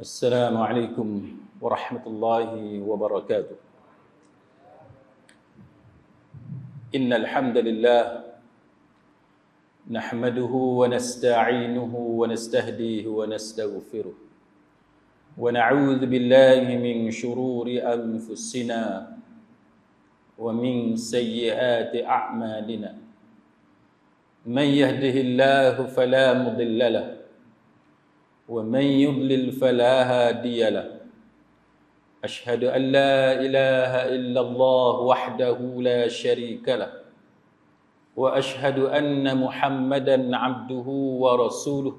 Assalamualaikum warahmatullahi wabarakatuh. Innal hamdalillah nahmaduhu wa nasta'inuhu wa nastahdihi wa nastaghfiruh wa na'udzu billahi min shururi anfusina wa min sayyiati a'malina. Man yahdihillahu fala mudilla lahu ومن يضلل فلا هادي له أشهد أن لا إله إلا الله وحده لا شريك له وأشهد أن محمدا عبده ورسوله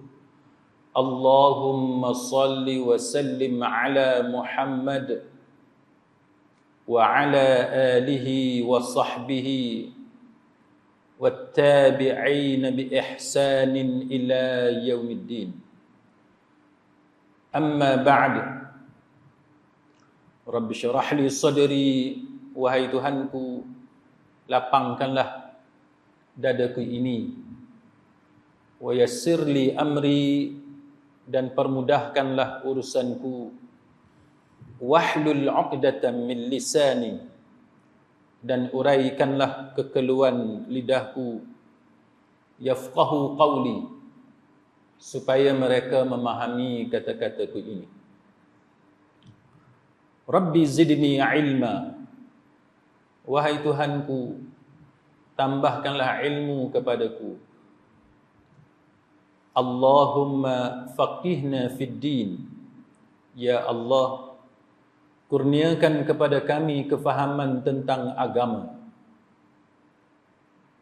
اللهم صل وسلم على محمد وعلى آله وصحبه والتابعين بإحسان إلى يوم الدين. Amma ba'd. Rabbi syrah li sadri, wahai Tuhanku, lapangkanlah dadaku ini. Wa yassir li amri, dan permudahkanlah urusanku. Wahlul 'uqdatam min lisani, dan uraikanlah kekeluhan lidahku. Yafqahu qawli, supaya mereka memahami kata-kataku ini. Rabbi zidni ilma, wahai Tuhanku, tambahkanlah ilmu kepadaku. Allahumma faqihna fid din, ya Allah, kurniakan kepada kami kefahaman tentang agama.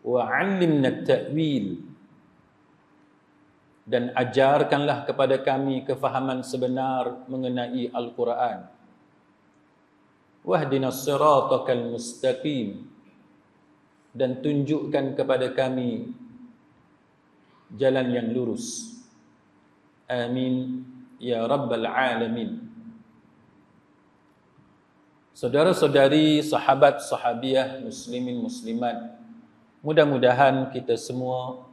Wa 'allimna at-ta'wil, dan ajarkanlah kepada kami kefahaman sebenar mengenai Al-Quran. Wahdinas siratal mustaqim, dan tunjukkan kepada kami jalan yang lurus. Amin ya rabbal alamin. Saudara-saudari, sahabat sahabiah, muslimin muslimat, mudah-mudahan kita semua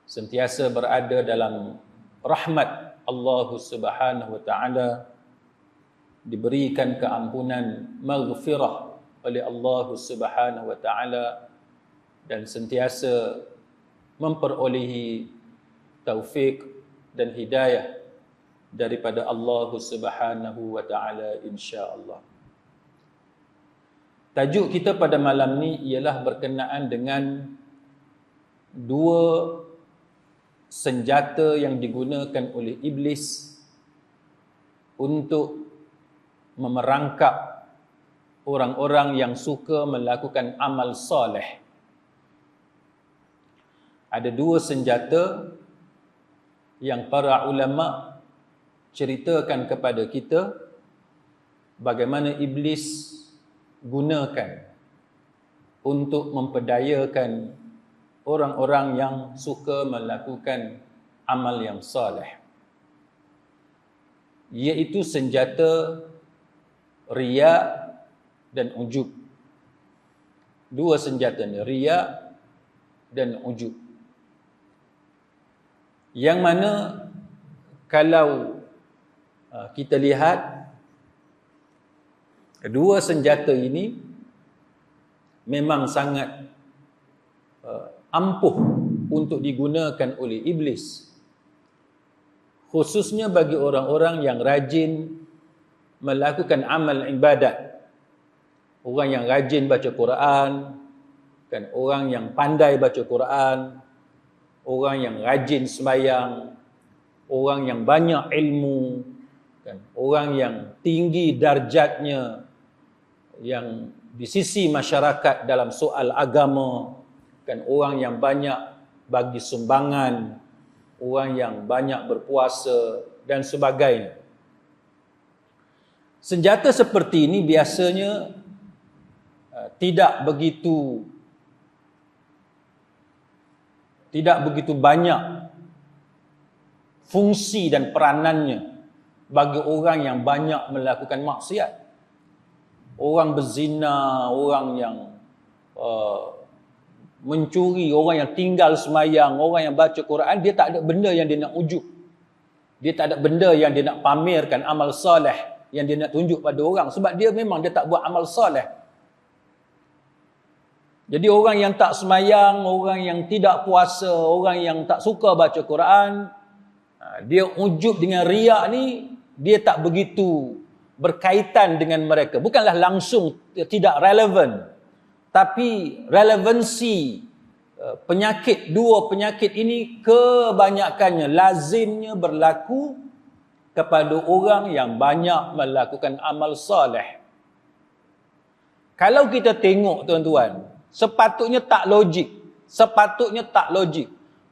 sentiasa berada dalam rahmat Allah Subhanahu wa taala, diberikan keampunan, maghfirah oleh Allah Subhanahu wa taala, dan sentiasa memperolehi taufik dan hidayah daripada Allah Subhanahu wa taala insya-Allah. Tajuk kita pada malam ni ialah berkenaan dengan dua senjata yang digunakan oleh iblis untuk memerangkap orang-orang yang suka melakukan amal soleh. Ada dua senjata yang para ulama ceritakan kepada kita bagaimana iblis gunakan untuk memperdayakan orang-orang yang suka melakukan amal yang saleh, iaitu senjata riya dan ujub. Dua senjata ni, riya dan ujub, yang mana kalau kita lihat kedua senjata ini memang sangat ampuh untuk digunakan oleh iblis, khususnya bagi orang-orang yang rajin melakukan amal ibadat, orang yang rajin baca Quran, kan, orang yang pandai baca Quran, orang yang rajin sembahyang, orang yang banyak ilmu, kan, orang yang tinggi darjatnya yang di sisi masyarakat dalam soal agama, kan, orang yang banyak bagi sumbangan, orang yang banyak berpuasa dan sebagainya. Senjata seperti ini biasanya tidak begitu banyak fungsi dan peranannya bagi orang yang banyak melakukan maksiat. Orang berzina, orang yang mencuri, orang yang tinggal semayang, orang yang baca Quran, dia tak ada benda yang dia nak ujub. Dia tak ada benda yang dia nak pamerkan, amal soleh yang dia nak tunjuk pada orang. Sebab dia memang dia tak buat amal soleh. Jadi orang yang tak semayang, orang yang tidak puasa, orang yang tak suka baca Quran, dia ujub dengan riak ni, dia tak begitu berkaitan dengan mereka. Bukanlah langsung tidak relevan. Tapi relevansi dua penyakit ini kebanyakannya, lazimnya berlaku kepada orang yang banyak melakukan amal soleh. Kalau kita tengok tuan-tuan, sepatutnya tak logik.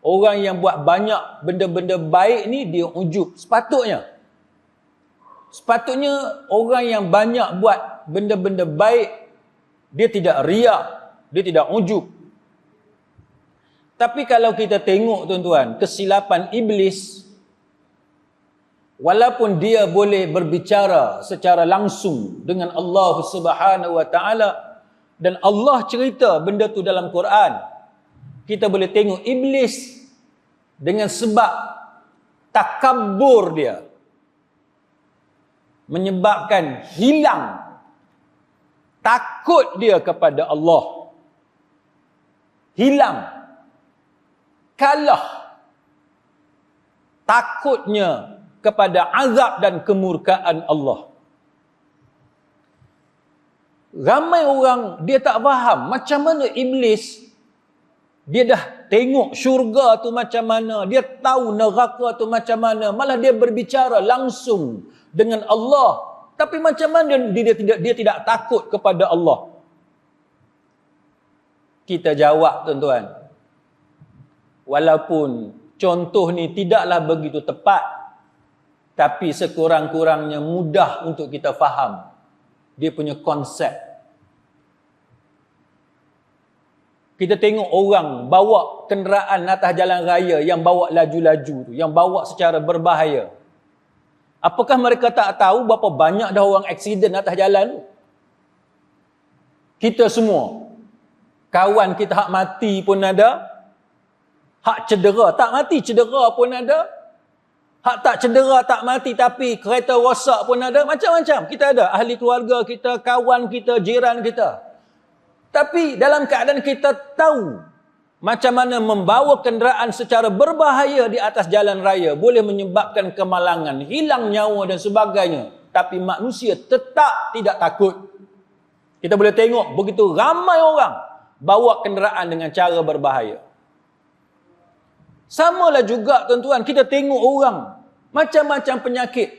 Orang yang buat banyak benda-benda baik ni dia ujub. Sepatutnya orang yang banyak buat benda-benda baik, dia tidak riak, dia tidak ujub. Tapi kalau kita tengok tuan-tuan, kesilapan iblis, walaupun dia boleh berbicara secara langsung dengan Allah Subhanahu wa taala, dan Allah cerita benda tu dalam Quran, kita boleh tengok iblis dengan sebab takabur dia menyebabkan hilang takut dia kepada Allah, hilang, kalah takutnya kepada azab dan kemurkaan Allah. Ramai orang dia tak faham macam mana iblis, dia dah tengok syurga tu macam mana, dia tahu neraka tu macam mana, malah dia berbicara langsung dengan Allah. Tapi macam mana dia tidak takut kepada Allah? Kita jawab tuan-tuan, walaupun contoh ni tidaklah begitu tepat, tapi sekurang-kurangnya mudah untuk kita faham dia punya konsep. Kita tengok orang bawa kenderaan atas jalan raya yang bawa laju-laju tu, yang bawa secara berbahaya. Apakah mereka tak tahu berapa banyak dah orang aksiden atas jalan tu? Kita semua, kawan kita hak mati pun ada, hak cedera, tak mati cedera pun ada, hak tak cedera tak mati tapi kereta rosak pun ada, macam-macam. Kita ada, ahli keluarga kita, kawan kita, jiran kita. Tapi dalam keadaan kita tahu macam mana membawa kenderaan secara berbahaya di atas jalan raya boleh menyebabkan kemalangan, hilang nyawa dan sebagainya, tapi manusia tetap tidak takut. Kita boleh tengok begitu ramai orang bawa kenderaan dengan cara berbahaya. Samalah juga tuan-tuan, kita tengok orang macam-macam penyakit,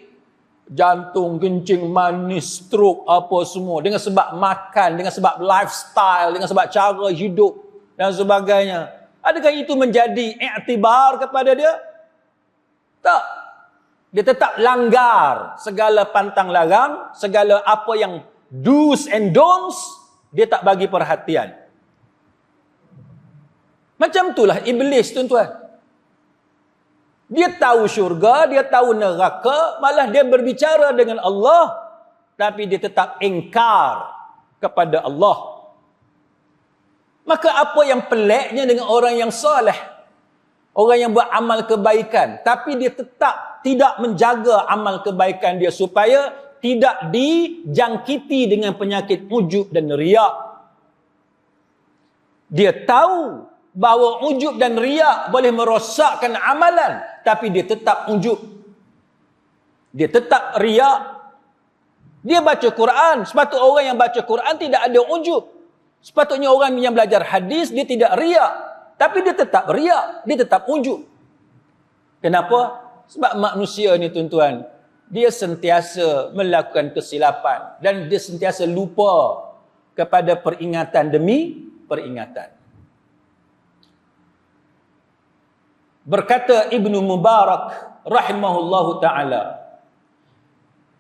jantung, kencing manis, stroke, apa semua, dengan sebab makan, dengan sebab lifestyle, dengan sebab cara hidup dan sebagainya. Adakah itu menjadi iktibar kepada dia? Tak. Dia tetap langgar segala pantang larang, segala apa yang do's and don'ts, dia tak bagi perhatian. Macam itulah iblis tuan-tuan. Dia tahu syurga, dia tahu neraka, malah dia berbicara dengan Allah, tapi dia tetap ingkar kepada Allah. Maka apa yang peliknya dengan orang yang soleh, orang yang buat amal kebaikan, tapi dia tetap tidak menjaga amal kebaikan dia supaya tidak dijangkiti dengan penyakit ujub dan riak. Dia tahu bahawa ujub dan riak boleh merosakkan amalan, tapi dia tetap ujub. Dia tetap riak. Dia baca Quran, sepatutnya orang yang baca Quran tidak ada ujub. Sepatutnya orang yang belajar hadis dia tidak riak, tapi dia tetap riak, dia tetap ujub. Kenapa? Sebab manusia ni tuan-tuan, dia sentiasa melakukan kesilapan dan dia sentiasa lupa kepada peringatan demi peringatan. Berkata Ibnu Mubarak rahimahullahu ta'ala,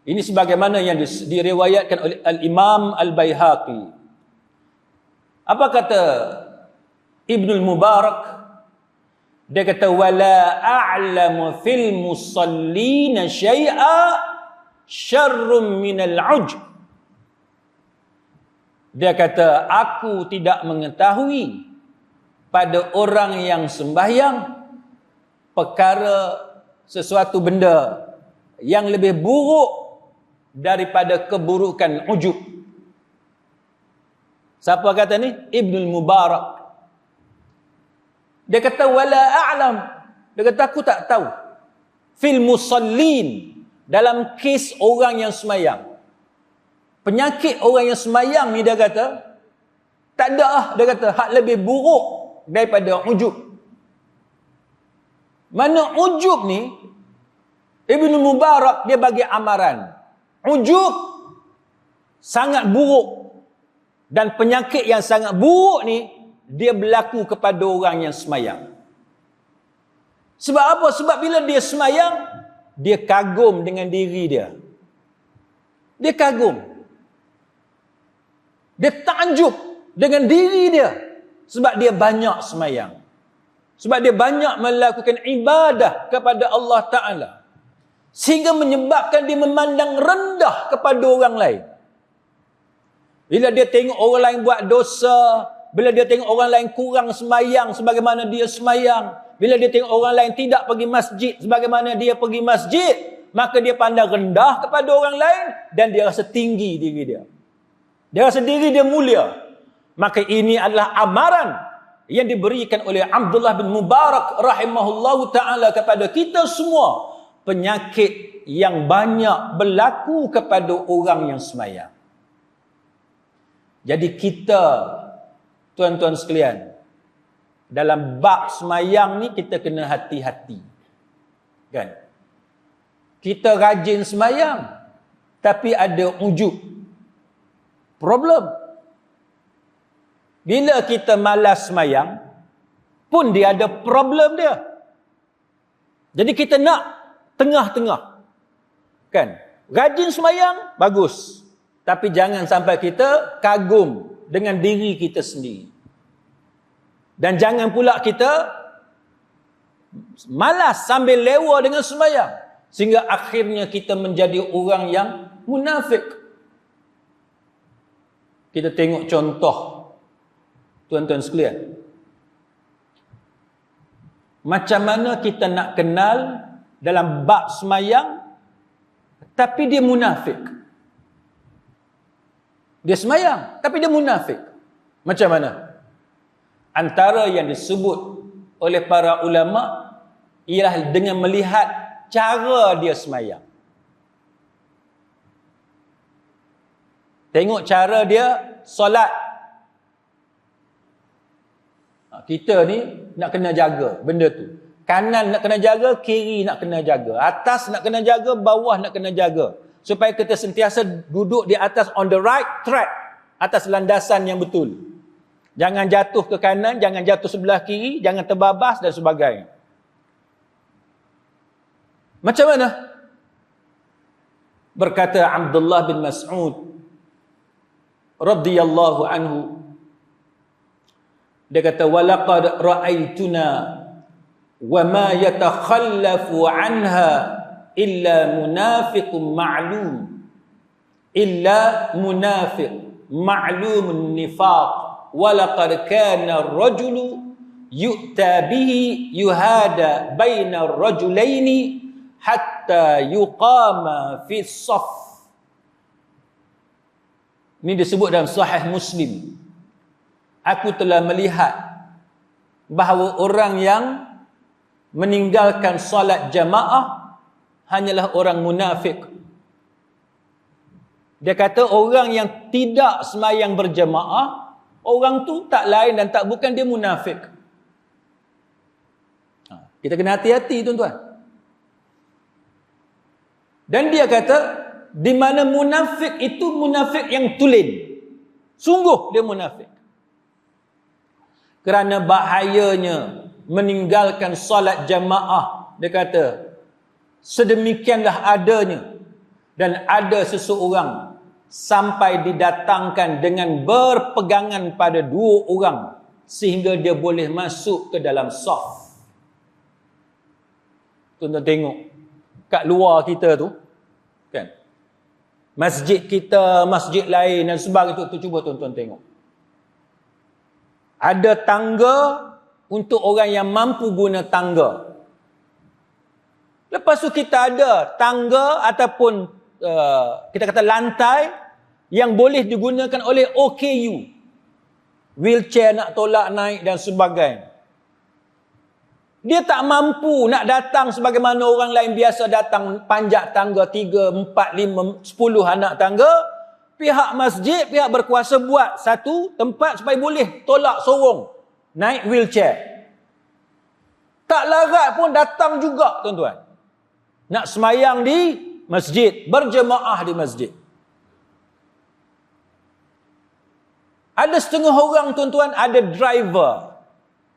ini sebagaimana yang diriwayatkan oleh Al-Imam Al-Baihaqi. Apa kata Ibnu Mubarak? Dia kata, wala a'lamu fil musallina syai'a syarrum minal ujb. Dia kata, aku tidak mengetahui pada orang yang sembahyang perkara sesuatu benda yang lebih buruk daripada keburukan ujub. Siapa kata ni? Ibnul Mubarak. Dia kata wala a'lam. Dia kata aku tak tahu. Fil musallin, dalam kes orang yang semayang. Penyakit orang yang semayang ni dia kata tak ada lah, dia kata hak lebih buruk daripada ujub. Mana ujub ni, Ibnu Mubarak dia bagi amaran. Ujub sangat buruk, dan penyakit yang sangat buruk ni dia berlaku kepada orang yang semayang. Sebab apa? Sebab bila dia semayang, dia kagum dengan diri dia. Dia kagum. Dia takjub dengan diri dia. Sebab dia banyak semayang. Sebab dia banyak melakukan ibadah kepada Allah Ta'ala. Sehingga menyebabkan dia memandang rendah kepada orang lain. Bila dia tengok orang lain buat dosa, bila dia tengok orang lain kurang semayang sebagaimana dia semayang, bila dia tengok orang lain tidak pergi masjid sebagaimana dia pergi masjid, maka dia pandang rendah kepada orang lain dan dia rasa tinggi diri dia. Dia rasa diri dia mulia. Maka ini adalah amaran yang diberikan oleh Abdullah bin Mubarak rahimahullahu ta'ala kepada kita semua. Penyakit yang banyak berlaku kepada orang yang semayang. Jadi kita, tuan-tuan sekalian, dalam bab semayang ni kita kena hati-hati. Kan? Kita rajin semayang, tapi ada ujub. Problem. Bila kita malas semayang, pun dia ada problem dia. Jadi kita nak tengah-tengah. Kan? Rajin semayang, bagus. Tapi jangan sampai kita kagum dengan diri kita sendiri. Dan jangan pula kita malas sambil lewa dengan sembahyang, sehingga akhirnya kita menjadi orang yang munafik. Kita tengok contoh, tuan-tuan sekalian. Macam mana kita nak kenal dalam bab sembahyang tapi dia munafik. Dia sembahyang tapi dia munafik. Macam mana? Antara yang disebut oleh para ulama ialah dengan melihat cara dia sembahyang. Tengok cara dia solat. Kita ni nak kena jaga benda tu. Kanan nak kena jaga, kiri nak kena jaga. Atas nak kena jaga, bawah nak kena jaga. Supaya kita sentiasa duduk di atas on the right track. Atas landasan yang betul. Jangan jatuh ke kanan, jangan jatuh sebelah kiri, jangan terbabas dan sebagainya. Macam mana? Berkata Abdullah bin Mas'ud radhiyallahu anhu, dia kata walaqad ra'aituna wa ma yatakhallafu anha illa munafiqun ma'lum, illa munafiq ma'lumun nifaq, walaqad kana ar-rajulu yu'ta bihi yuhada baina ar-rajulaini hatta yuqama fi as-saff. Ini disebut dalam Sahih Muslim. Aku telah melihat bahawa orang yang meninggalkan solat jamaah hanyalah orang munafik. Dia kata orang yang tidak sembahyang berjamaah, orang tu tak lain dan tak bukan dia munafik. Kita kena hati-hati tuan-tuan. Dan dia kata di mana munafik itu munafik yang tulen. Sungguh dia munafik. Kerana bahayanya meninggalkan solat jamaah, dia kata sedemikianlah adanya, dan ada seseorang sampai didatangkan dengan berpegangan pada dua orang sehingga dia boleh masuk ke dalam saf. Tuan-tuan tengok kat luar kita tu kan, masjid kita, masjid lain dan sebagainya tu, cuba tuan-tuan tengok. Ada tangga untuk orang yang mampu guna tangga. Lepas tu kita ada tangga ataupun kita kata lantai yang boleh digunakan oleh OKU. Wheelchair nak tolak naik dan sebagainya. Dia tak mampu nak datang sebagaimana orang lain biasa datang panjat tangga 3, 4, 5, 10 anak tangga. Pihak masjid, pihak berkuasa buat satu tempat supaya boleh tolak sorong naik wheelchair. Tak larat pun datang juga tuan-tuan. Nak semayang di masjid, berjemaah di masjid. Ada setengah orang tuan-tuan ada driver.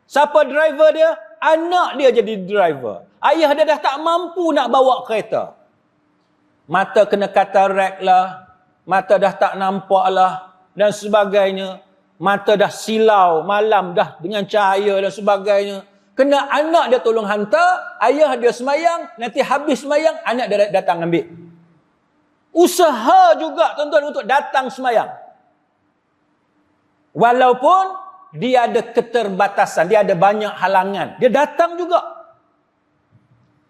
Siapa driver dia? Anak dia jadi driver. Ayah dia dah tak mampu nak bawa kereta. Mata kena katarak lah. Mata dah tak nampak lah. Dan sebagainya. Mata dah silau. Malam dah dengan cahaya dan sebagainya. Kena anak dia tolong hantar. Ayah dia semayang. Nanti habis semayang. Anak dia datang ambil. Usaha juga tuan-tuan untuk datang semayang. Walaupun dia ada keterbatasan, dia ada banyak halangan, dia datang juga.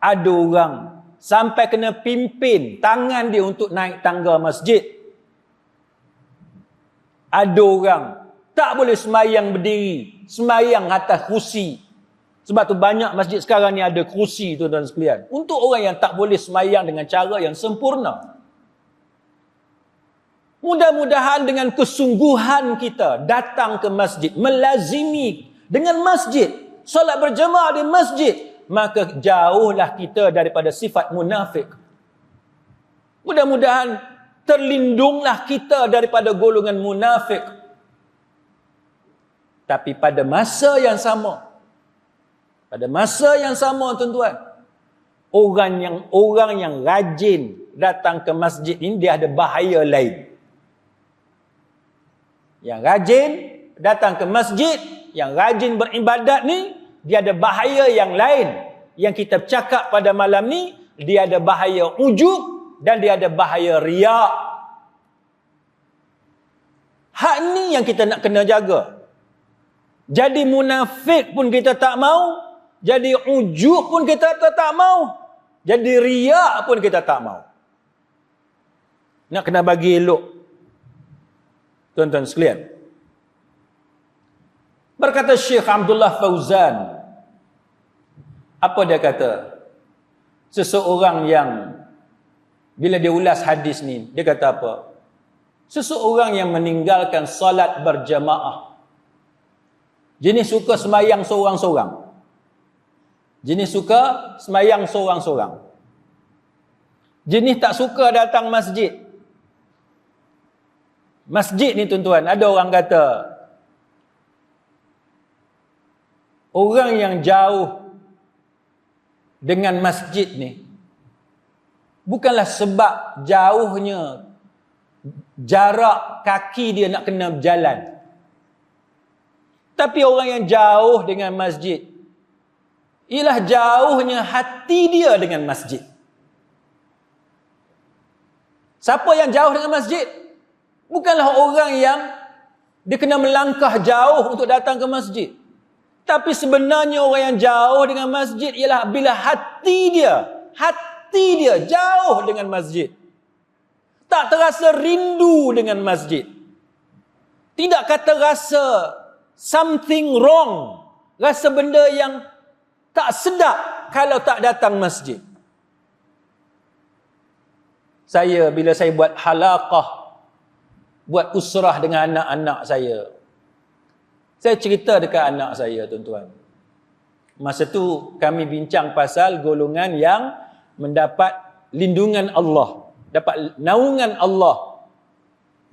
Ada orang sampai kena pimpin tangan dia untuk naik tangga masjid. Ada orang tak boleh semayang berdiri, semayang atas kerusi. Sebab tu banyak masjid sekarang ni ada kerusi tuan-tuan sekalian. Untuk orang yang tak boleh semayang dengan cara yang sempurna. Mudah-mudahan dengan kesungguhan kita datang ke masjid, melazimi dengan masjid, solat berjemaah di masjid, maka jauhlah kita daripada sifat munafik. Mudah-mudahan terlindunglah kita daripada golongan munafik. Tapi pada masa yang sama, tuan-tuan, orang yang rajin datang ke masjid ini dia ada bahaya lain. Yang rajin datang ke masjid, yang rajin beribadat ni, dia ada bahaya yang lain. Yang kita cakap pada malam ni, dia ada bahaya ujub dan dia ada bahaya riak. Hak ni yang kita nak kena jaga. Jadi munafik pun kita tak mau, jadi ujub pun kita tak mau, jadi riak pun kita tak mau. Nak kena bagi elok. Tuan-tuan sekalian. Berkata Syekh Abdullah Fauzan. Apa dia kata? Seseorang yang bila dia ulas hadis ni, dia kata apa? Seseorang yang meninggalkan salat berjamaah. Jenis suka semayang seorang-seorang. Jenis suka semayang seorang-seorang. Jenis tak suka datang masjid. Masjid ni tuan-tuan, ada orang kata orang yang jauh dengan masjid ni bukanlah sebab jauhnya jarak kaki dia nak kena berjalan. Tapi orang yang jauh dengan masjid ialah jauhnya hati dia dengan masjid. Siapa yang jauh dengan masjid? Bukanlah orang yang dia kena melangkah jauh untuk datang ke masjid. Tapi sebenarnya orang yang jauh dengan masjid ialah bila hati dia jauh dengan masjid. Tak terasa rindu dengan masjid. Tidak kata rasa something wrong. Rasa benda yang tak sedap kalau tak datang masjid. Bila saya buat halaqah, buat usrah dengan anak-anak saya cerita dekat anak saya, tuan-tuan. Masa tu kami bincang pasal golongan yang mendapat lindungan Allah, dapat naungan Allah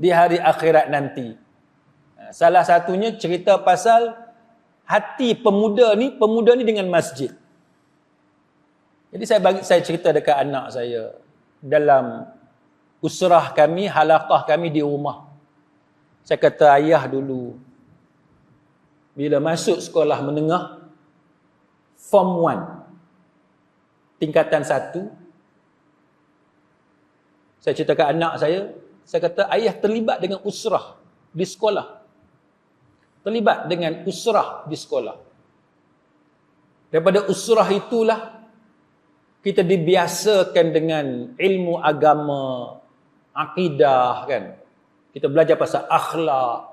di hari akhirat nanti. Salah satunya cerita pasal hati pemuda ni dengan masjid. Jadi saya cerita dekat anak saya dalam usrah kami, halaqah kami di rumah. Saya kata, ayah dulu bila masuk sekolah menengah Form 1 tingkatan 1, saya cerita ke anak saya kata ayah terlibat dengan usrah di sekolah. Terlibat dengan usrah di sekolah. Daripada usrah itulah kita dibiasakan dengan ilmu agama, akidah kan. Kita belajar pasal akhlak.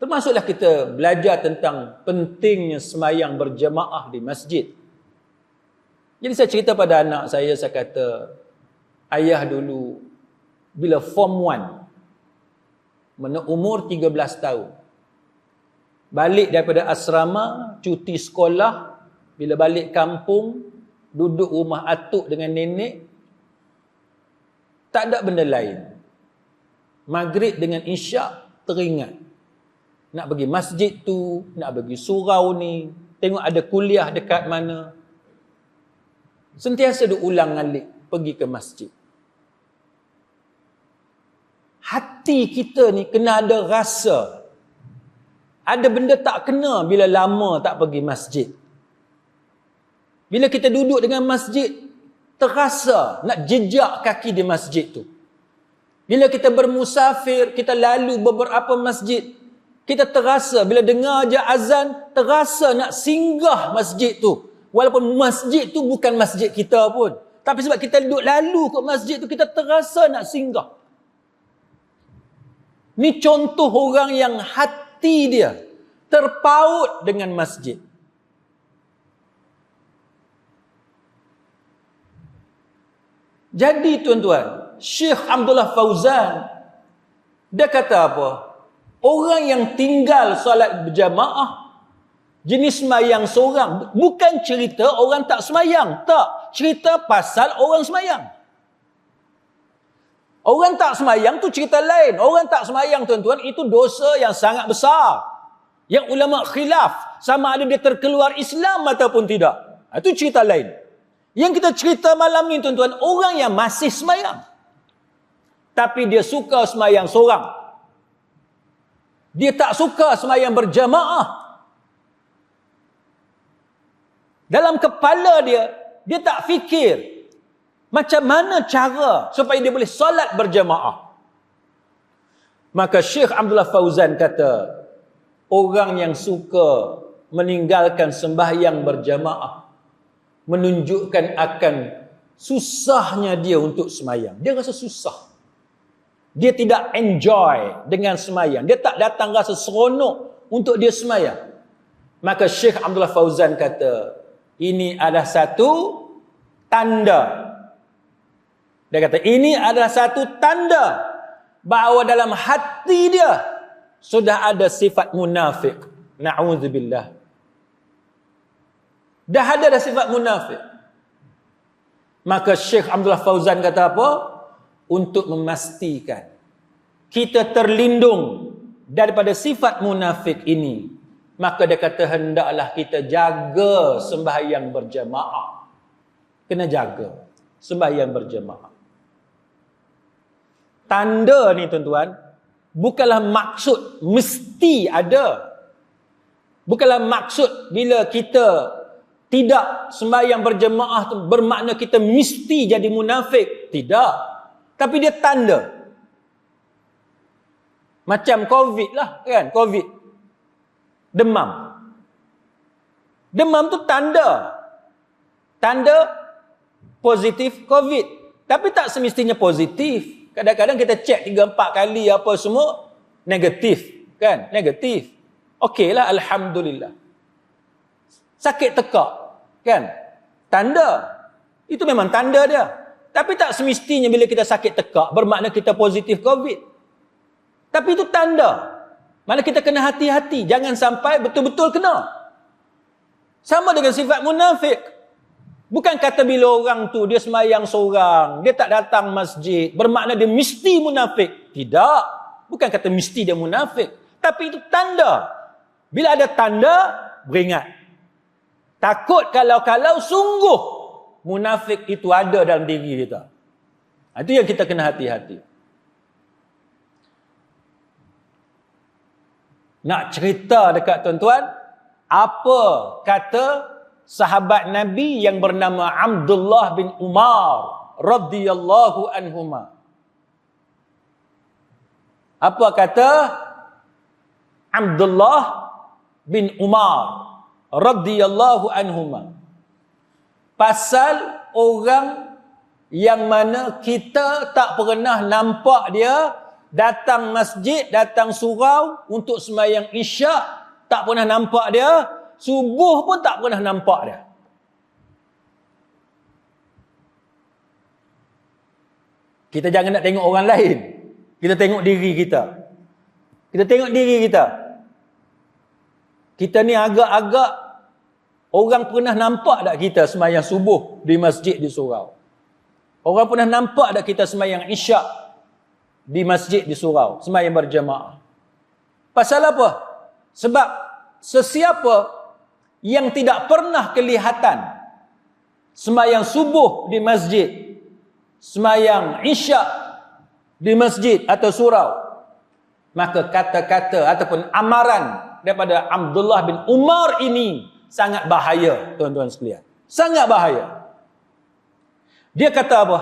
Termasuklah kita belajar tentang pentingnya sembahyang berjemaah di masjid. Jadi saya cerita pada anak saya kata, ayah dulu bila form 1, mana umur 13 tahun. Balik daripada asrama, cuti sekolah, bila balik kampung, duduk rumah atuk dengan nenek, tak ada benda lain. Maghrib dengan isyak teringat. Nak pergi masjid tu, nak pergi surau ni, tengok ada kuliah dekat mana. Sentiasa diulang alik pergi ke masjid. Hati kita ni kena ada rasa. Ada benda tak kena bila lama tak pergi masjid. Bila kita duduk dengan masjid, terasa nak jejak kaki di masjid tu. Bila kita bermusafir, kita lalu beberapa masjid, kita terasa bila dengar je azan, terasa nak singgah masjid tu. Walaupun masjid tu bukan masjid kita pun. Tapi sebab kita duduk lalu ke masjid tu, kita terasa nak singgah. Ni contoh orang yang hati dia terpaut dengan masjid. Jadi tuan-tuan, Syekh Abdullah Fauzan, dia kata apa? Orang yang tinggal solat berjamaah, jenis sembahyang seorang, bukan cerita orang tak sembahyang. Tak, cerita pasal orang sembahyang. Orang tak sembahyang tu cerita lain. Orang tak sembahyang tuan-tuan, itu dosa yang sangat besar. Yang ulama khilaf, sama ada dia terkeluar Islam ataupun tidak. Itu cerita lain. Yang kita cerita malam ni tuan-tuan, orang yang masih sembahyang, tapi dia suka sembahyang seorang. Dia tak suka sembahyang berjamaah. Dalam kepala dia, dia tak fikir macam mana cara supaya dia boleh solat berjamaah. Maka Syekh Abdullah Fauzan kata, orang yang suka meninggalkan sembahyang berjamaah menunjukkan akan susahnya dia untuk sembahyang. Dia rasa susah. Dia tidak enjoy dengan sembahyang. Dia tak datang rasa seronok untuk dia sembahyang. Maka Syekh Abdullah Fauzan kata, ini adalah satu tanda. Dia kata, ini adalah satu tanda bahawa dalam hati dia sudah ada sifat munafik. Na'udzubillah. Dah ada sifat munafik. Maka Syekh Abdullah Fauzan kata apa? Untuk memastikan kita terlindung daripada sifat munafik ini, maka dia kata hendaklah kita jaga sembahyang berjamaah. Kena jaga sembahyang berjamaah. Tanda ni tuan-tuan, bukanlah maksud mesti ada. Bukanlah maksud bila kita tidak sembahyang berjemaah tu bermakna kita mesti jadi munafik. Tidak. Tapi dia tanda. Macam COVID lah kan. COVID. Demam. Demam tu tanda. Tanda positif COVID. Tapi tak semestinya positif. Kadang-kadang kita cek 3-4 kali apa semua, negatif. Kan? Negatif. Okeylah, Alhamdulillah. Sakit tekak. Kan? Tanda. Itu memang tanda dia. Tapi tak semestinya bila kita sakit tekak bermakna kita positif COVID. Tapi itu tanda. Mana kita kena hati-hati. Jangan sampai betul-betul kena. Sama dengan sifat munafik. Bukan kata bila orang tu dia sembahyang seorang, dia tak datang masjid, bermakna dia mesti munafik. Tidak. Bukan kata mesti dia munafik. Tapi itu tanda. Bila ada tanda, beringat. Takut kalau sungguh munafik itu ada dalam diri kita. Itu yang kita kena hati-hati. Nak cerita dekat tuan-tuan, apa kata sahabat Nabi yang bernama Abdullah bin Umar radhiyallahu anhuma. Apa kata Abdullah bin Umar radhiyallahu anhuma pasal orang yang mana kita tak pernah nampak dia datang masjid, datang surau untuk sembahyang isyak, tak pernah nampak dia, subuh pun tak pernah nampak dia. Kita jangan nak tengok orang lain. Kita tengok diri kita. Kita tengok diri kita. Kita ni agak-agak orang pernah nampak tak kita sembahyang subuh di masjid di surau? Orang pernah nampak tak kita sembahyang isyak di masjid di surau, sembahyang berjemaah? Pasal apa? Sebab sesiapa yang tidak pernah kelihatan sembahyang subuh di masjid, sembahyang isyak di masjid atau surau, maka kata-kata ataupun amaran daripada Abdullah bin Umar ini sangat bahaya, tuan-tuan sekalian. Sangat bahaya. Dia kata apa?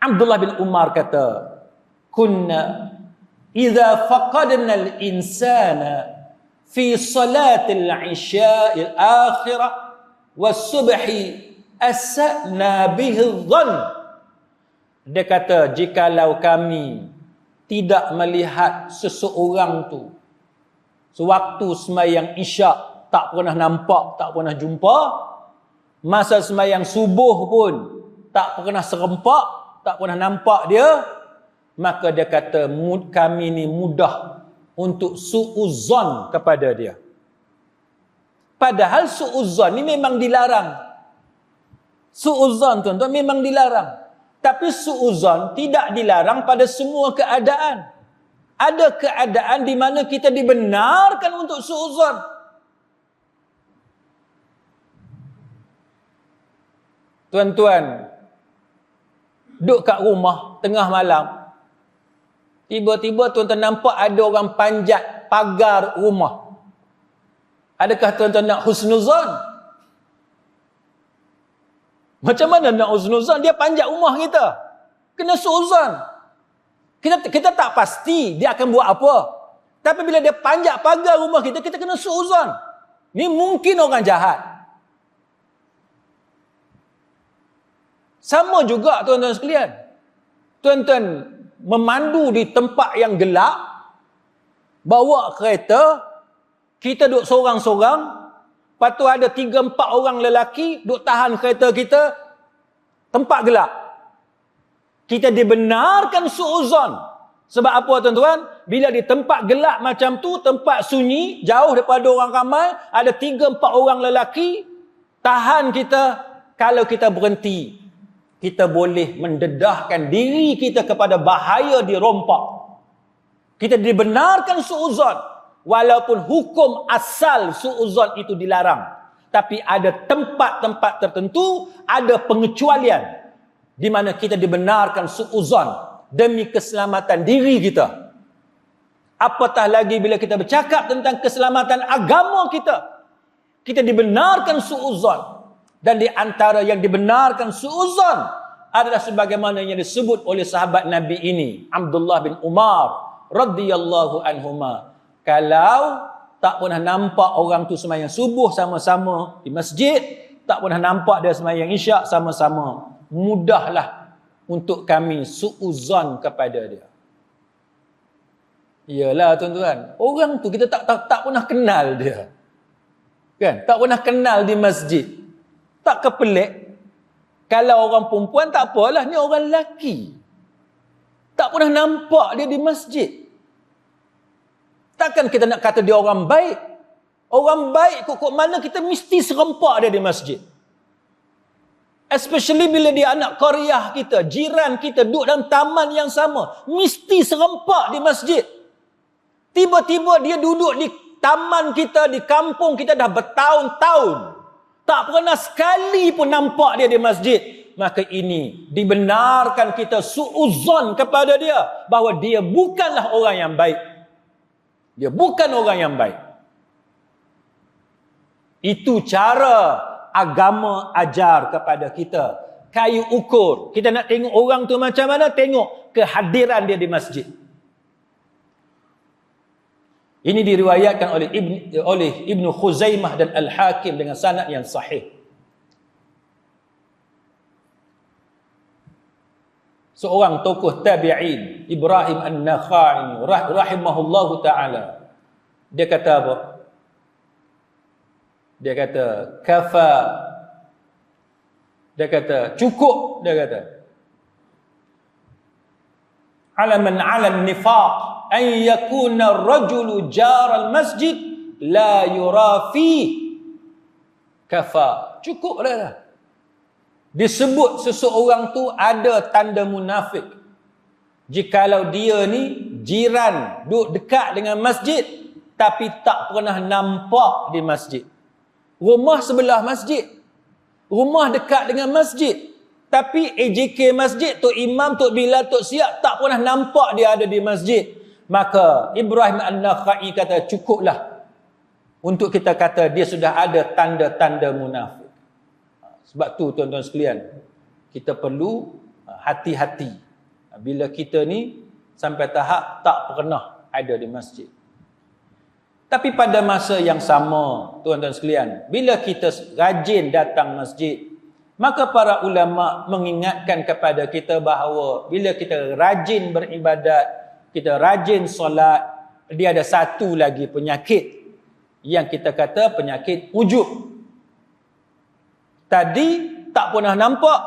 Abdullah bin Umar kata, "Kunna idza faqadna al-insana fi salatil isya'il akhirah was-subhi asna bihi dhann." Dia kata, jikalau kami tidak melihat seseorang tu sewaktu sembahyang isyak tak pernah nampak, tak pernah jumpa, masa sembahyang subuh pun tak pernah serempak, tak pernah nampak dia, maka dia kata kami ni mudah untuk su'uzon kepada dia. Padahal su'uzon ni memang dilarang. Su'uzon, tuan-tuan, memang dilarang. Tapi su'uzon tidak dilarang pada semua keadaan. Ada keadaan di mana kita dibenarkan untuk su'uzon. Tuan-tuan, duduk kat rumah tengah malam, tiba-tiba tuan-tuan nampak ada orang panjat pagar rumah. Adakah tuan-tuan nak husnuzon? Macam mana nak husnuzon? Dia panjat rumah kita. Kena su'uzon. Kita tak pasti dia akan buat apa. Tapi bila dia panjat pagar rumah kita, kita kena su'uzon. Ni mungkin orang jahat. Sama juga tuan-tuan sekalian. Tuan-tuan memandu di tempat yang gelap, bawa kereta, kita duduk sorang-sorang, lepas tu ada 3-4 orang lelaki duk tahan kereta kita, tempat gelap. Kita dibenarkan su'uzon. Sebab apa tuan-tuan? Bila di tempat gelap macam tu, tempat sunyi, jauh daripada orang ramai, ada 3-4 orang lelaki tahan kita. Kalau kita berhenti, kita boleh mendedahkan diri kita kepada bahaya dirompak. Kita dibenarkan su'uzon. Walaupun hukum asal su'uzon itu dilarang. Tapi ada tempat-tempat tertentu, ada pengecualian di mana kita dibenarkan su'uzon demi keselamatan diri kita. Apatah lagi bila kita bercakap tentang keselamatan agama kita. Kita dibenarkan su'uzon. Dan di antara yang dibenarkan su'uzon adalah sebagaimana yang disebut oleh sahabat Nabi ini, Abdullah bin Umar radhiyallahu anhuma. Kalau tak pernah nampak orang tu sembahyang subuh sama-sama di masjid, tak pernah nampak dia sembahyang isyak sama-sama, mudahlah untuk kami su'uzon kepada dia. Iyalah tuan-tuan, orang tu kita tak pernah kenal dia. Kan? Tak pernah kenal di masjid. Tak kepelik. Kalau orang perempuan tak apalah, ni orang lelaki. Tak pernah nampak dia di masjid. Takkan kita nak kata dia orang baik. Orang baik kok mana kita mesti serempak dia di masjid. Especially bila dia anak qaryah kita, jiran kita, duduk dalam taman yang sama, mesti serempak di masjid. Tiba-tiba dia duduk di taman kita, di kampung kita dah bertahun-tahun, tak pernah sekali pun nampak dia di masjid. Maka ini dibenarkan kita su'uzon kepada dia, bahawa dia bukanlah orang yang baik. Dia bukan orang yang baik. Itu cara agama ajar kepada kita. Kayu ukur. Kita nak tengok orang tu macam mana? Tengok kehadiran dia di masjid. Ini diriwayatkan oleh Ibnu Khuzaimah dan Al-Hakim dengan sanad yang sahih. seorang tokoh tabi'in, Ibrahim An-Nakhai rahimahullahu ta'ala. Dia kata apa? Dia kata kafa. Dia kata cukup, dia kata. Ala man 'ala an-nifaq an yakuna ar-rajulu jar al-masjid la yura fihi. Kafa. Cukup dah. Disebut seseorang tu ada tanda munafik jikalau dia ni jiran, duduk dekat dengan masjid tapi tak pernah nampak di masjid. Rumah sebelah masjid, rumah dekat dengan masjid, tapi AJK masjid, Tok Imam, Tok Bilal, Tok Siap tak pernah nampak dia ada di masjid. Maka Ibrahim An-Nakhai kata cukuplah untuk kita kata dia sudah ada tanda-tanda munafik. Sebab tu tuan-tuan sekalian, kita perlu hati-hati bila kita ni sampai tahap tak pernah ada di masjid. Tapi pada masa yang sama, tuan-tuan sekalian, bila kita rajin datang masjid, maka para ulama mengingatkan kepada kita bahawa bila kita rajin beribadat, kita rajin solat, dia ada satu lagi penyakit yang kita kata penyakit ujub. Tadi tak pernah nampak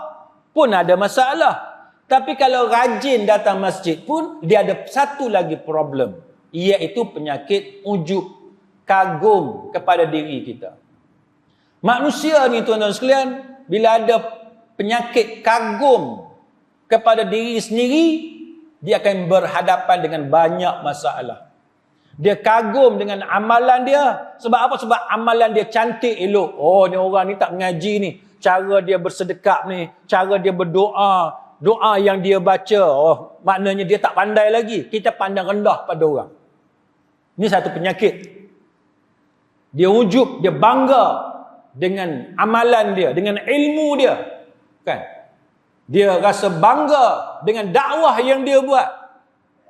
pun ada masalah. Tapi kalau rajin datang masjid pun dia ada satu lagi problem, iaitu penyakit ujub, kagum kepada diri kita. Manusia ni tuan-tuan sekalian, bila ada penyakit kagum kepada diri sendiri, dia akan berhadapan dengan banyak masalah. Dia kagum dengan amalan dia. Sebab apa? Sebab amalan dia cantik, elok. Oh, ni orang ni tak mengaji ni. Cara dia bersedekap ni, cara dia berdoa, doa yang dia baca, oh, maknanya dia tak pandai lagi. Kita pandang rendah pada orang. Ini satu penyakit. Dia ujub, dia bangga dengan amalan dia, dengan ilmu dia. Kan? Dia rasa bangga dengan dakwah yang dia buat.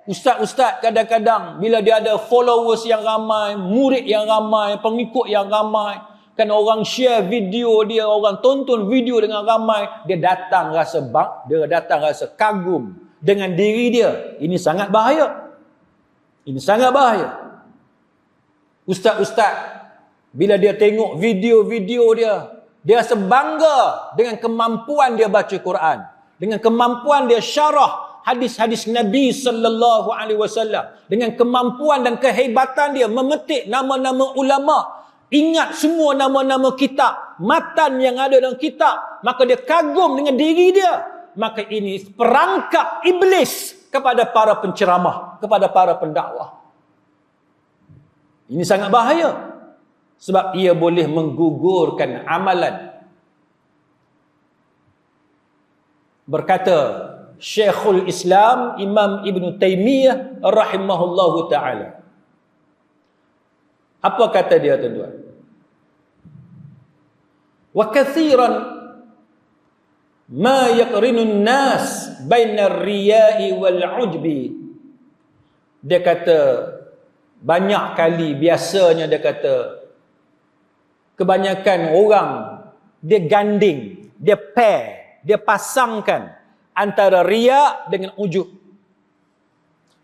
Ustaz-ustaz kadang-kadang bila dia ada followers yang ramai, murid yang ramai, pengikut yang ramai, kan orang share video dia, orang tonton video dengan ramai, dia datang rasa kagum dengan diri dia. Ini sangat bahaya. Ini sangat bahaya. Ustaz-ustaz bila dia tengok video-video dia rasa bangga dengan kemampuan dia baca Quran, dengan kemampuan dia syarah hadis-hadis Nabi sallallahu alaihi wasallam, dengan kemampuan dan kehebatan dia memetik nama-nama ulama, ingat semua nama-nama kitab, matan yang ada dalam kitab, maka dia kagum dengan diri dia. Maka ini perangkap iblis kepada para penceramah, kepada para pendakwah. Ini sangat bahaya. Sebab ia boleh menggugurkan amalan. Berkata Syekhul Islam Imam Ibn Taymiyah rahimahullahu ta'ala. Apa kata dia tuan-tuan? Wa kathiran ma yaqrinun nas bainar riya'i wal ujbi. Dia kata banyak kali, biasanya dia kata kebanyakan orang dia ganding, dia pair, dia pasangkan antara riya dengan ujub.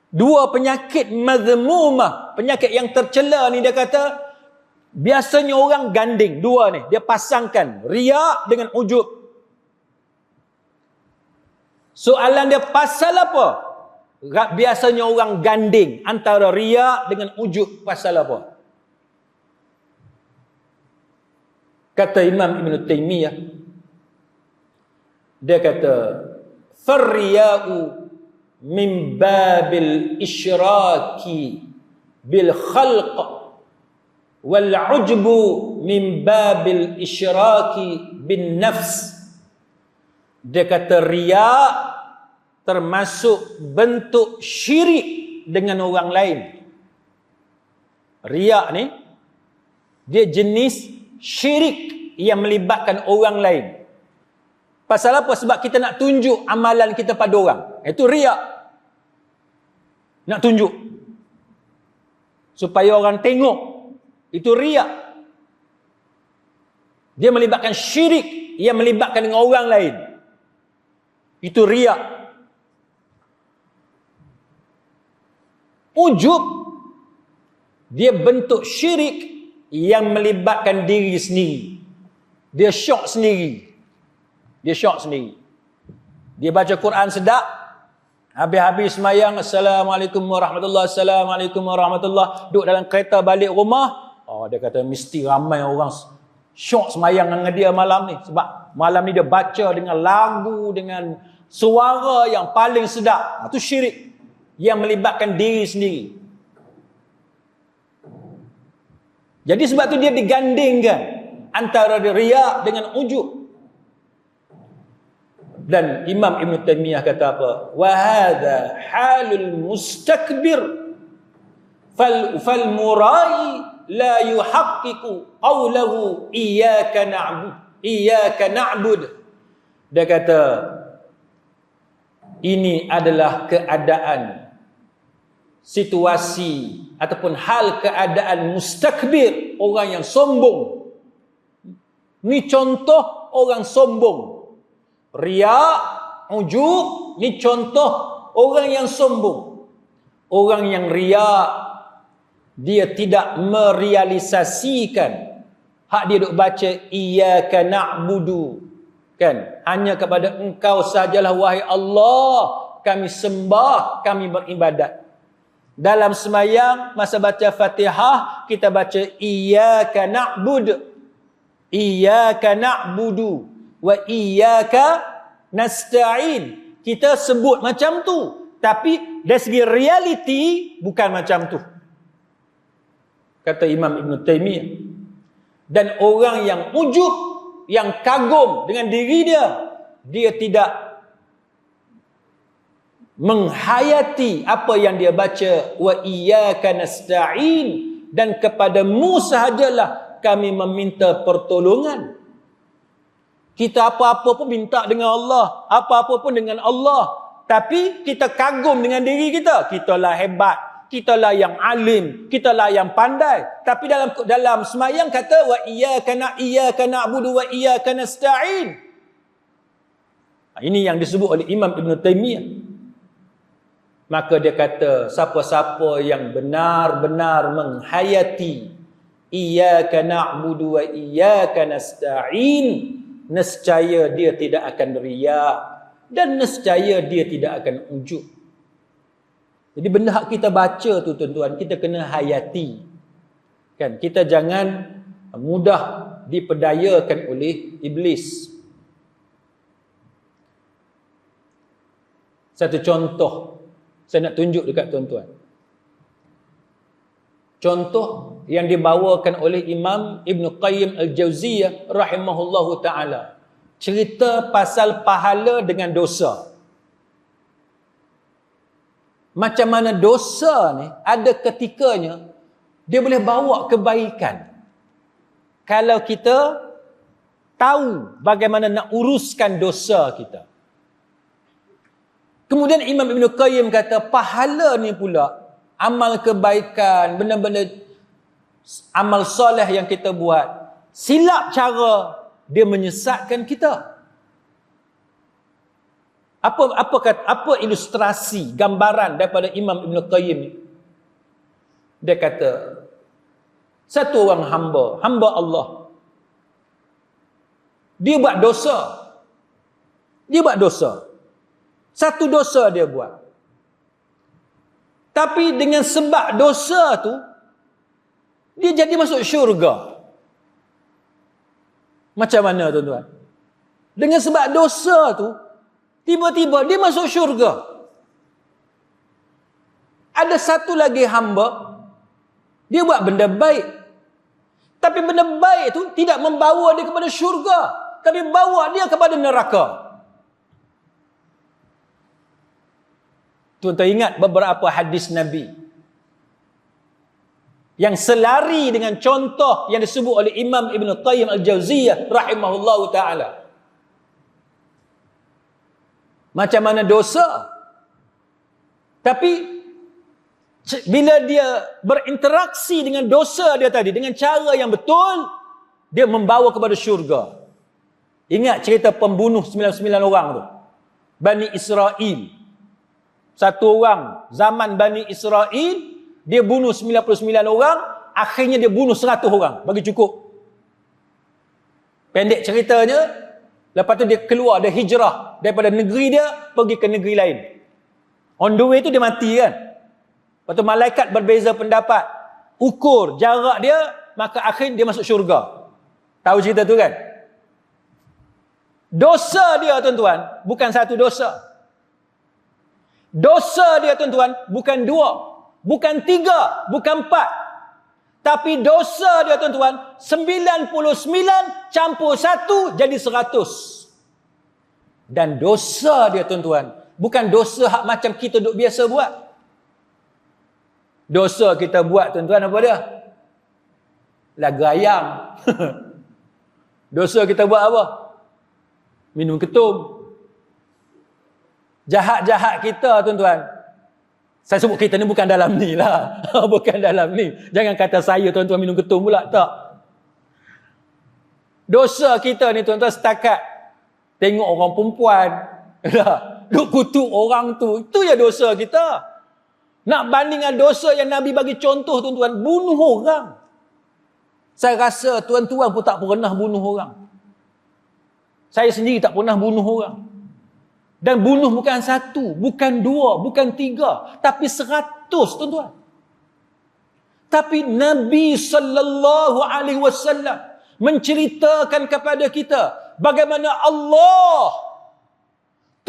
Dua penyakit mazmumah, penyakit yang tercela ni dia kata biasanya orang ganding dua ni, dia pasangkan riya dengan ujub. Soalan dia pasal apa? Biasanya orang ganding antara riya dengan ujub, pasal apa? Kata Imam Ibn Taymiyah, dia kata farriya'u min babil isyraki bil khalq wal ujbu min babil isyraki bin nafs. Dia kata riya termasuk bentuk syirik dengan orang lain. Riya ni dia jenis syirik yang melibatkan orang lain. Pasal apa? Sebab kita nak tunjuk amalan kita pada orang. Itu riya. Nak tunjuk supaya orang tengok. Itu riya. Dia melibatkan syirik yang melibatkan dengan orang lain. Itu riya. ujub, dia bentuk syirik yang melibatkan diri sendiri. Dia syok sendiri. Dia baca Quran sedap, habis-habis semayang, Assalamualaikum warahmatullahi, Assalamualaikum warahmatullahi, duduk dalam kereta balik rumah, dia kata mesti ramai orang syok semayang dengan dia malam ni. Sebab malam ni dia baca dengan lagu, dengan suara yang paling sedap. Itu syirik yang melibatkan diri sendiri. Jadi sebab tu dia digandingkan antara riya dengan ujub. Dan Imam Ibn Taymiyah kata apa? Wa hadha halul mustakbir fal murai la yuhaqqiqu qawlahu iyyaka na'bud. Dia kata ini adalah keadaan, situasi ataupun hal keadaan mustakbir, orang yang sombong. Ni contoh orang sombong. Riya, ujub, ni contoh orang yang sombong. Orang yang riya, dia tidak merealisasikan hak dia duk baca iyyaka na'budu, kan? Hanya kepada engkau sajalah wahai Allah kami sembah, kami beribadat. Dalam semayang, masa baca Fatihah, kita baca iyyaka na'budu wa iyyaka nasta'in. Kita sebut macam tu, tapi dari segi realiti bukan macam tu, kata Imam Ibn Taymiyah. Dan orang yang ujub, yang kagum dengan diri dia, dia tidak menghayati apa yang dia baca, wa iyyaka nasta'in, dan kepadamu sahajalah kami meminta pertolongan. Kita apa-apa pun minta dengan Allah, apa-apa pun dengan Allah, tapi kita kagum dengan diri kita. Kitalah hebat, kitalah yang alim, kitalah yang pandai. Tapi dalam semayang kata wa iyyaka na'budu wa iyyaka nasta'in. Ini yang disebut oleh Imam Ibn Taymiyah. Maka dia kata, siapa-siapa yang benar-benar menghayati iyyaka na'budu wa iyyaka nasta'in, nescaya dia tidak akan riya, dan nescaya dia tidak akan ujub. Jadi benda hak kita baca tu tuan-tuan, kita kena hayati. Kan, kita jangan mudah diperdayakan oleh iblis. Satu contoh saya nak tunjuk dekat tuan-tuan. Contoh yang dibawakan oleh Imam Ibn Qayyim Al-Jauziyah rahimahullahu ta'ala. Cerita pasal pahala dengan dosa. Macam mana dosa ni ada ketikanya dia boleh bawa kebaikan. Kalau kita tahu bagaimana nak uruskan dosa kita. Kemudian Imam Ibn Qayyim kata pahala ni pula, amal kebaikan, benda-benda amal soleh yang kita buat, silap cara dia menyesatkan kita. Apa ilustrasi, gambaran daripada Imam Ibn Qayyim ni? Dia kata, satu orang hamba Allah, dia buat dosa. Satu dosa dia buat. Tapi dengan sebab dosa tu, dia jadi masuk syurga. Macam mana tuan-tuan? Dengan sebab dosa tu, tiba-tiba dia masuk syurga. Ada satu lagi hamba, dia buat benda baik. Tapi benda baik tu tidak membawa dia kepada syurga, tapi bawa dia kepada neraka. Tuan-tuan ingat beberapa hadis Nabi yang selari dengan contoh yang disebut oleh Imam Ibn Qayyim Al-Jauziyah rahimahullahu ta'ala. Macam mana dosa, tapi bila dia berinteraksi dengan dosa dia tadi dengan cara yang betul, dia membawa kepada syurga. Ingat cerita pembunuh 99 orang tu, Bani Israel. Satu orang zaman Bani Israel dia bunuh 99 orang, akhirnya dia bunuh 100 orang, bagi cukup. Pendek ceritanya, lepas tu dia keluar, dia hijrah daripada negeri dia pergi ke negeri lain. On the way tu dia mati kan. Lepas tu malaikat berbeza pendapat, ukur jarak dia, maka akhirnya dia masuk syurga. Tahu cerita tu kan? Dosa dia tuan-tuan bukan satu dosa. Dosa dia tuan-tuan bukan 2, bukan 3, bukan 4. Tapi dosa dia tuan-tuan 99 campur 1 jadi 100. Dan dosa dia tuan-tuan bukan dosa hak macam kita duk biasa buat. Dosa kita buat tuan-tuan apa dia? Lagu ayam. Dosa kita buat apa? Minum ketum. Jahat-jahat kita tuan-tuan, saya sebut kita ni bukan dalam ni lah. Bukan dalam ni. Jangan kata saya tuan-tuan minum ketum pula. Tak. Dosa kita ni tuan-tuan setakat tengok orang perempuan, duk kutuk orang tu. Itu ya dosa kita. Nak bandingkan dosa yang Nabi bagi contoh tuan-tuan, bunuh orang. Saya rasa tuan-tuan pun tak pernah bunuh orang. Saya sendiri tak pernah bunuh orang. Dan bunuh bukan 1, bukan 2, bukan 3, tapi 100 tuan-tuan. Tapi Nabi sallallahu alaihi wasallam menceritakan kepada kita bagaimana Allah,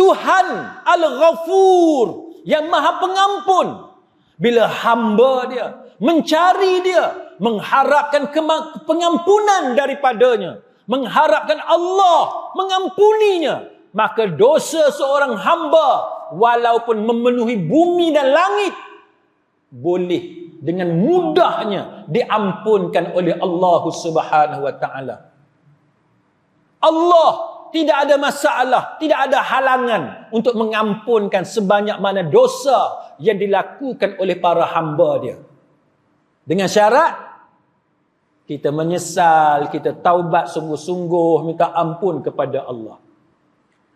Tuhan Al-Ghafur, yang Maha Pengampun, bila hamba dia mencari dia, mengharapkan pengampunan daripadanya, mengharapkan Allah mengampuninya, maka dosa seorang hamba walaupun memenuhi bumi dan langit boleh dengan mudahnya diampunkan oleh Allah Subhanahu wa taala. Allah tidak ada masalah, tidak ada halangan untuk mengampunkan sebanyak mana dosa yang dilakukan oleh para hamba dia. Dengan syarat kita menyesal, kita taubat sungguh-sungguh, minta ampun kepada Allah.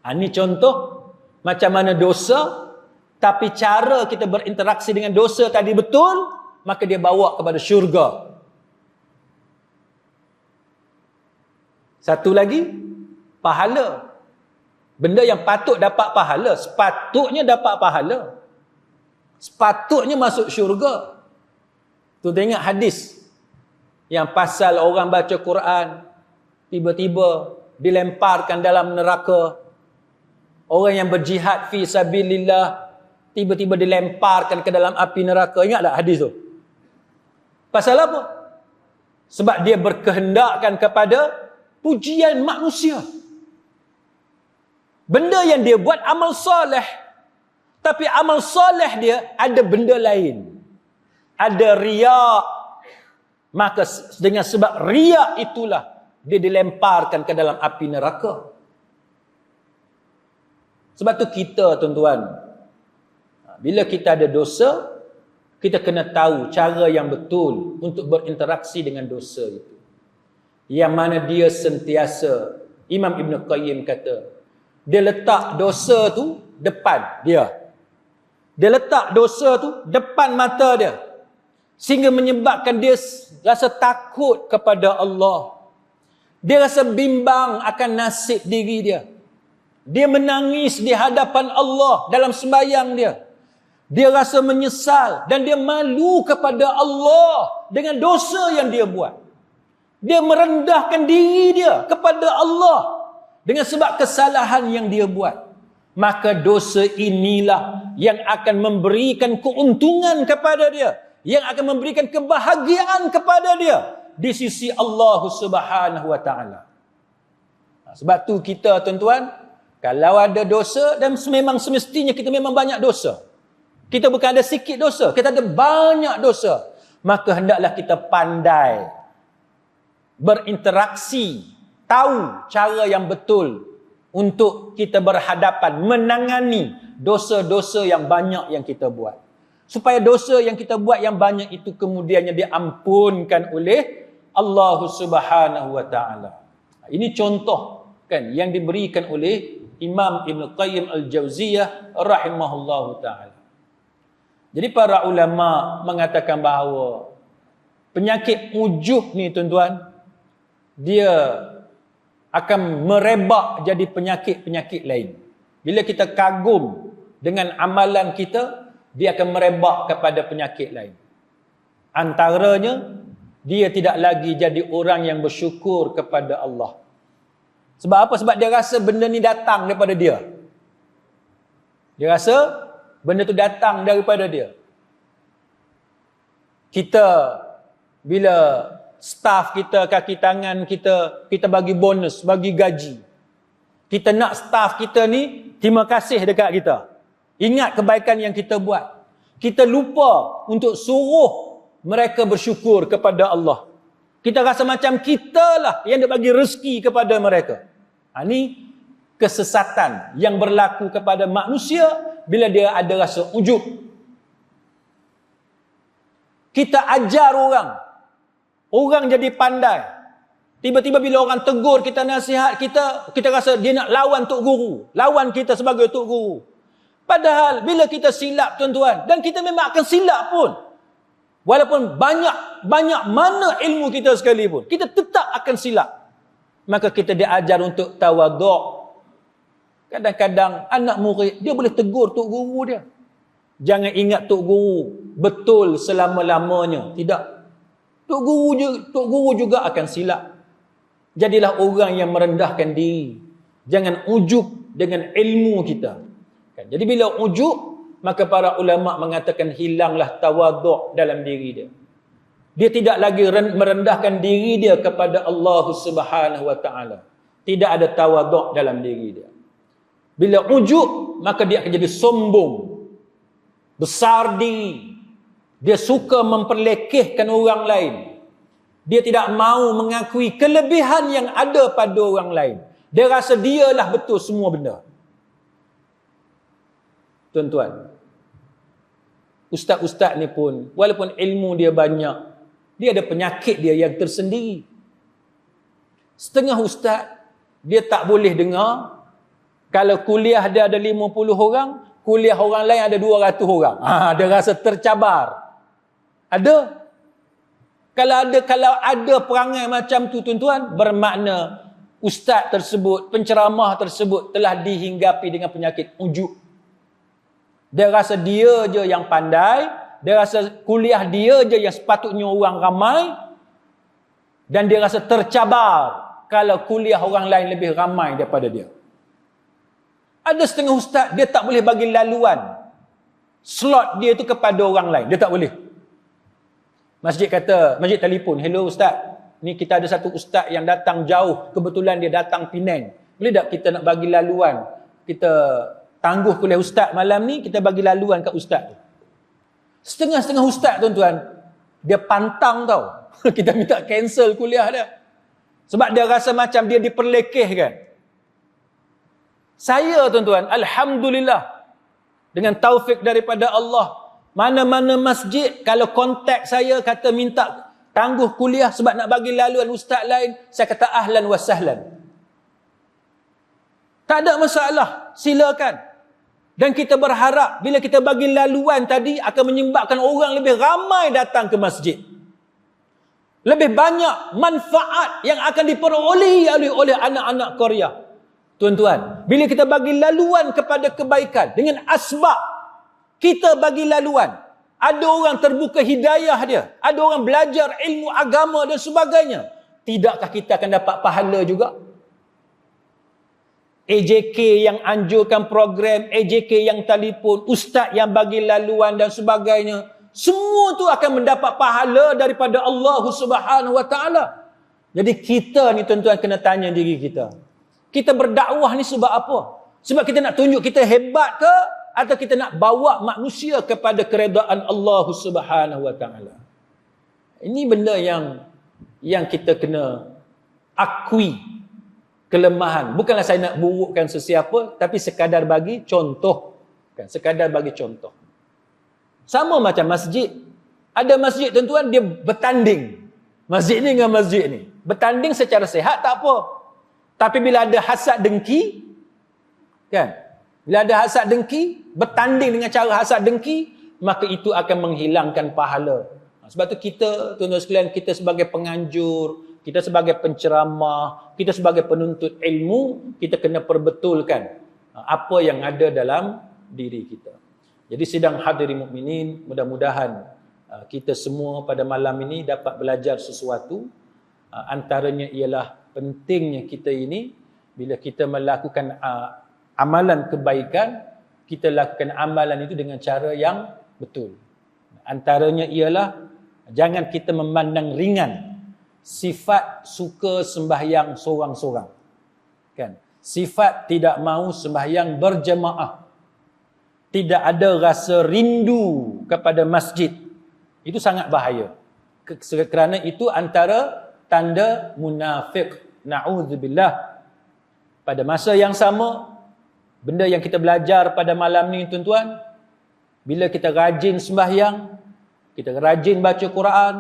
Ini contoh macam mana dosa, tapi cara kita berinteraksi dengan dosa tadi betul, maka dia bawa kepada syurga. Satu lagi, pahala. Benda yang patut dapat pahala, sepatutnya dapat pahala. Sepatutnya masuk syurga. Tu tengok hadis yang pasal orang baca Quran, tiba-tiba dilemparkan dalam neraka. Orang yang berjihad fi sabilillah, tiba-tiba dilemparkan ke dalam api neraka. Ingat tak hadis tu? Pasal apa? Sebab dia berkehendakkan kepada pujian manusia. Benda yang dia buat amal soleh, tapi amal soleh dia ada benda lain. Ada riak. Maka dengan sebab riak itulah dia dilemparkan ke dalam api neraka. Sebab tu kita tuan-tuan, bila kita ada dosa, kita kena tahu cara yang betul untuk berinteraksi dengan dosa itu. Yang mana dia sentiasa, Imam Ibn Qayyim kata, dia letak dosa tu depan dia. Dia letak dosa tu depan mata dia. Sehingga menyebabkan dia rasa takut kepada Allah. Dia rasa bimbang akan nasib diri dia. Dia menangis di hadapan Allah dalam sembahyang dia. Dia rasa menyesal dan dia malu kepada Allah dengan dosa yang dia buat. Dia merendahkan diri dia kepada Allah dengan sebab kesalahan yang dia buat. Maka dosa inilah yang akan memberikan keuntungan kepada dia, yang akan memberikan kebahagiaan kepada dia di sisi Allah Subhanahu wa taala. Sebab tu kita tuan-tuan, kalau ada dosa, dan memang semestinya kita memang banyak dosa. Kita bukan ada sikit dosa, kita ada banyak dosa. Maka hendaklah kita pandai berinteraksi, tahu cara yang betul untuk kita berhadapan, menangani dosa-dosa yang banyak yang kita buat. Supaya dosa yang kita buat yang banyak itu kemudiannya diampunkan oleh Allah Subhanahu wa taala. Ini contoh kan yang diberikan oleh Imam Ibn Qayyim Al-Jauziyah rahimahullahu taala. Jadi para ulama mengatakan bahawa penyakit ujuh ni tuan-tuan, dia akan merebak jadi penyakit-penyakit lain. Bila kita kagum dengan amalan kita, dia akan merebak kepada penyakit lain. Antaranya, dia tidak lagi jadi orang yang bersyukur kepada Allah. Sebab apa? Sebab dia rasa benda ni datang daripada dia. Dia rasa benda tu datang daripada dia. Kita, bila staff kita, kaki tangan kita, kita bagi bonus, bagi gaji. Kita nak staff kita ni terima kasih dekat kita. Ingat kebaikan yang kita buat. Kita lupa untuk suruh mereka bersyukur kepada Allah. Kita rasa macam kita lah yang dia bagi rezeki kepada mereka. Ini kesesatan yang berlaku kepada manusia bila dia ada rasa ujub. Kita ajar orang jadi pandai. Tiba-tiba bila orang tegur kita, nasihat kita rasa dia nak lawan tok guru, lawan kita sebagai tok guru. Padahal bila kita silap tuan-tuan, dan kita memang akan silap pun, walaupun banyak mana ilmu kita sekalipun, kita tetap akan silap. Maka kita diajar untuk tawaduk. Kadang-kadang anak murid dia boleh tegur tok guru dia. Jangan ingat tok guru betul selama-lamanya. Tidak. Tok guru juga akan silap. Jadilah orang yang merendahkan diri. Jangan ujub dengan ilmu kita. Jadi bila ujub, maka para ulama mengatakan hilanglah tawaduk dalam diri dia. Dia tidak lagi merendahkan diri dia kepada Allah Subhanahu wa taala. Tidak ada tawaduk dalam diri dia. Bila ujub, maka dia akan jadi sombong, besar diri. Dia suka memperlekehkan orang lain. Dia tidak mahu mengakui kelebihan yang ada pada orang lain. Dia rasa dialah betul semua benda. Tuan-tuan, ustaz-ustaz ni pun, walaupun ilmu dia banyak, dia ada penyakit dia yang tersendiri. Setengah ustaz, dia tak boleh dengar, kalau kuliah dia ada 50 orang, kuliah orang lain ada 200 orang. Dia rasa tercabar. Ada. Kalau ada perangai macam tu tuan-tuan, bermakna ustaz tersebut, penceramah tersebut telah dihinggapi dengan penyakit ujub. Dia rasa dia je yang pandai, dia rasa kuliah dia je yang sepatutnya orang ramai, dan dia rasa tercabar kalau kuliah orang lain lebih ramai daripada dia. Ada setengah ustaz, dia tak boleh bagi laluan slot dia tu kepada orang lain. Dia tak boleh. Masjid kata, masjid telefon, hello ustaz, ni kita ada satu ustaz yang datang jauh, kebetulan dia datang Penang. Boleh tak kita nak bagi laluan? Kita tangguh kuliah ustaz malam ni, kita bagi laluan kat ustaz tu. Setengah-setengah ustaz tuan-tuan, dia pantang tau. Kita minta cancel kuliah dia. Sebab dia rasa macam dia diperlekehkan. Saya tuan-tuan, alhamdulillah, dengan taufik daripada Allah, mana-mana masjid, kalau kontak saya kata minta tangguh kuliah sebab nak bagi laluan ustaz lain, saya kata ahlan wa sahlan. Tak ada masalah, silakan. Dan kita berharap bila kita bagi laluan tadi akan menyebabkan orang lebih ramai datang ke masjid. Lebih banyak manfaat yang akan diperolehi oleh anak-anak Korea. Tuan-tuan, bila kita bagi laluan kepada kebaikan dengan asbab, kita bagi laluan, ada orang terbuka hidayah dia, ada orang belajar ilmu agama dan sebagainya, tidakkah kita akan dapat pahala juga? AJK yang anjurkan program, AJK yang telefon, ustaz yang bagi laluan dan sebagainya, semua tu akan mendapat pahala daripada Allah Subhanahu wa taala. Jadi kita ni tuan-tuan kena tanya diri kita. Kita berdakwah ni sebab apa? Sebab kita nak tunjuk kita hebat ke, atau kita nak bawa manusia kepada keredaan Allah Subhanahu wa taala? Ini benda yang kita kena akui kelemahan. Bukanlah saya nak burukkan sesiapa, tapi sekadar bagi contoh. Kan, sekadar bagi contoh. Sama macam masjid. Ada masjid tuan-tuan, dia bertanding. Masjid ni dengan masjid ni. Bertanding secara sehat tak apa. Tapi bila ada hasad dengki, kan? Bila ada hasad dengki, bertanding dengan cara hasad dengki, maka itu akan menghilangkan pahala. Sebab tu kita, tuan-tuan sekalian, kita sebagai penganjur, kita sebagai penceramah, kita sebagai penuntut ilmu, kita kena perbetulkan apa yang ada dalam diri kita. Jadi sidang hadirin mukminin, mudah-mudahan kita semua pada malam ini dapat belajar sesuatu. Antaranya ialah pentingnya kita ini, bila kita melakukan amalan kebaikan, kita lakukan amalan itu dengan cara yang betul. Antaranya ialah jangan kita memandang ringan sifat suka sembahyang sorang-sorang. Kan? Sifat tidak mahu sembahyang berjemaah. Tidak ada rasa rindu kepada masjid. Itu sangat bahaya. Kerana itu antara tanda munafik. Na'udzubillah. Pada masa yang sama, benda yang kita belajar pada malam ni tuan-tuan, bila kita rajin sembahyang, kita rajin baca Quran,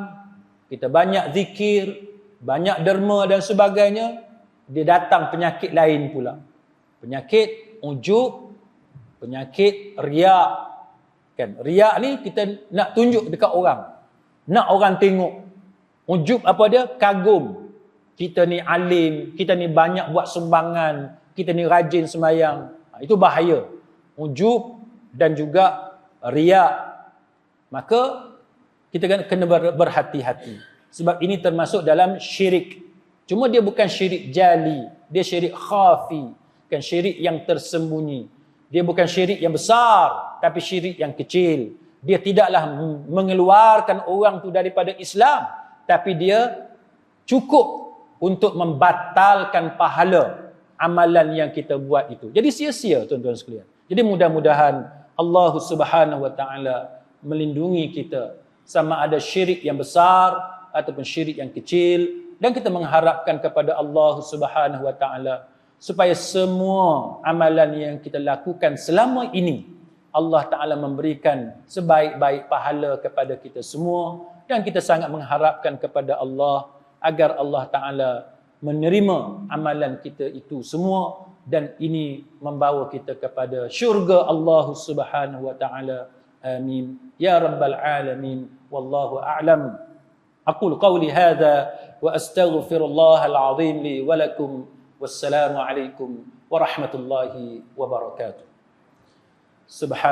kita banyak zikir, banyak derma dan sebagainya, dia datang penyakit lain pula. Penyakit ujub, penyakit riak. Kan? Riak ni kita nak tunjuk dekat orang. Nak orang tengok. Ujub apa dia? Kagum. Kita ni alim, kita ni banyak buat sumbangan, kita ni rajin sembahyang. Itu bahaya. Ujub dan juga riak. Maka kita kena berhati-hati. Sebab ini termasuk dalam syirik. Cuma dia bukan syirik jali. Dia syirik khafi. Kan syirik yang tersembunyi. Dia bukan syirik yang besar, tapi syirik yang kecil. Dia tidaklah mengeluarkan orang tu daripada Islam, tapi dia cukup untuk membatalkan pahala amalan yang kita buat itu. Jadi sia-sia tuan-tuan sekalian. Jadi mudah-mudahan Allah Subhanahu wa taala melindungi kita sama ada syirik yang besar ataupun syirik yang kecil, dan kita mengharapkan kepada Allah Subhanahu wa taala supaya semua amalan yang kita lakukan selama ini Allah Ta'ala memberikan sebaik-baik pahala kepada kita semua, dan kita sangat mengharapkan kepada Allah agar Allah Ta'ala menerima amalan kita itu semua, dan ini membawa kita kepada syurga Allah Subhanahu wa Ta'ala. Amin ya rabbal alamin. Wallahu a'lam. Aqulu qawli hadha wa astaghfirullahal azim li wa lakum. Wassalamu alaikum warahmatullahi wabarakatuh. Subhan